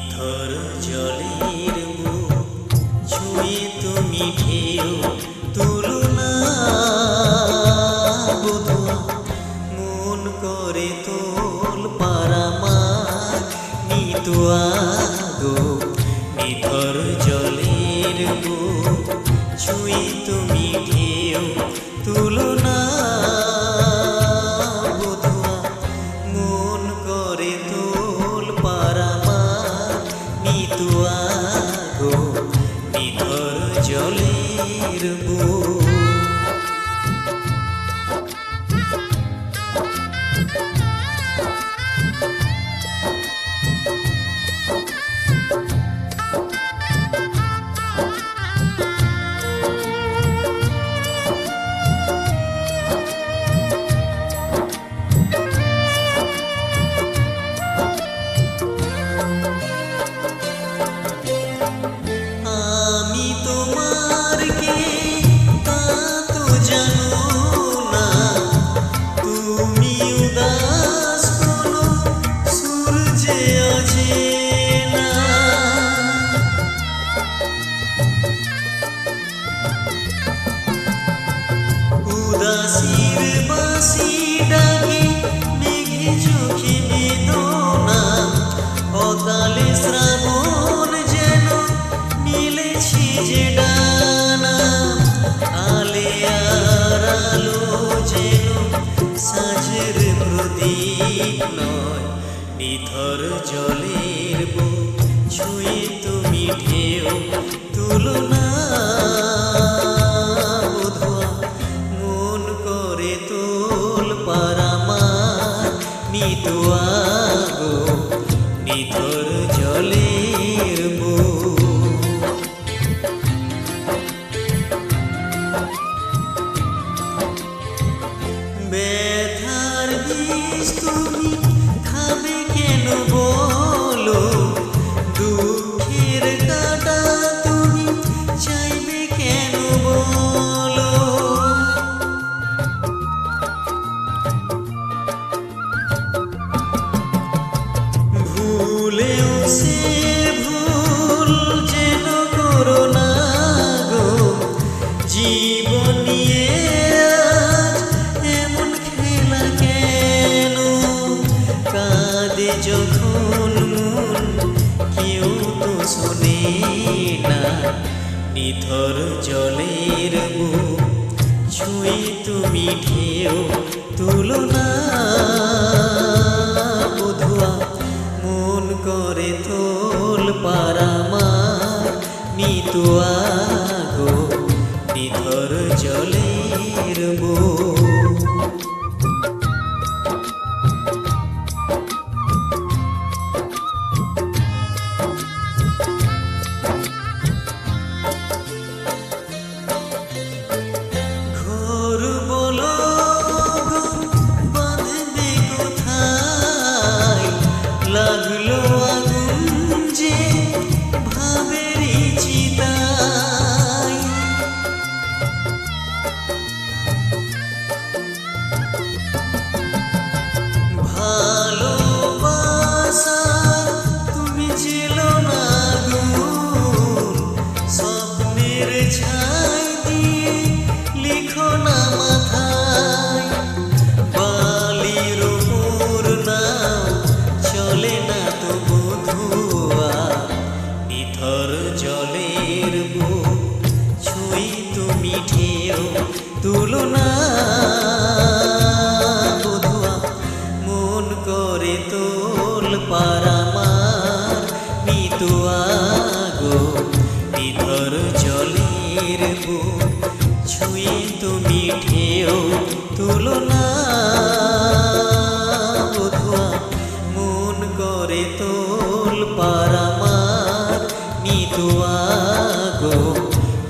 নিথর জলের বুক ছুঁয়ে তুমি ঢেউ তুলো না বধুয়া, মন করে তোল পারামার নিতুয়া গো। নিথর জলের বুক ছুঁয়ে তুমি ঢেউ তুলো না বধুয়া, মন করে তোল পারামার নিতুয়া গো। নিথর জলের বুক উদাসীর বাঁশি ডাকে মেঘে চোখে বেদনা, অকালে শ্রাবণ যেন মিলেছে যে ডানা। আলে আর আলো যেন সাঁঝের প্রদীপ নয়, নিথর জলের বুক ছুঁয়ে তুমি ঢেউ তুলো না বধুয়া, মন করে তোল পারামার নিতুয়া গো। নিথর জলের বুক ব্যথার বিষ তুমি খাবে কেন বলো, দুঃখের কাঁটা তুমি চাইবে কেন বলো। ভুলেও সে ভুল যেন করো না গো, জীবন নিয়ে আজ এমন খেলা কেন। কাঁদে যখন মন কেউ তো শোনে না, নিথর জলের বুক ছুঁয়ে তুমি ঢেউ তুলো না বধুয়া, মন করে তোল পারামার নিতুয়া গো। নিথর জলের বুক ঘোর বলো গো বাঁধবে কোথায়, লাগলো আগুন যে ভাবেরই চিতায়। ভালোবাসা তুমি ছিল না গুণ, স্বপ্নের ছাই দিয়ে লিখো না মাথায়। বালির ওপর নাও চলে না তো বধুয়া, নিথর জলের বুক ছুঁয়ে তুমি ঢেউ তুলো না বধুয়া, মন করে তোল পারামার নিতুয়া গো। নিথর জলের বুক ছুঁয়ে তুমি ঢেউ তুলো না বধুয়া, মন করে তোল পারামার নিতুয়া গো।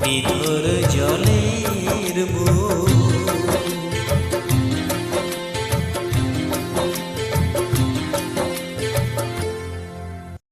নিথর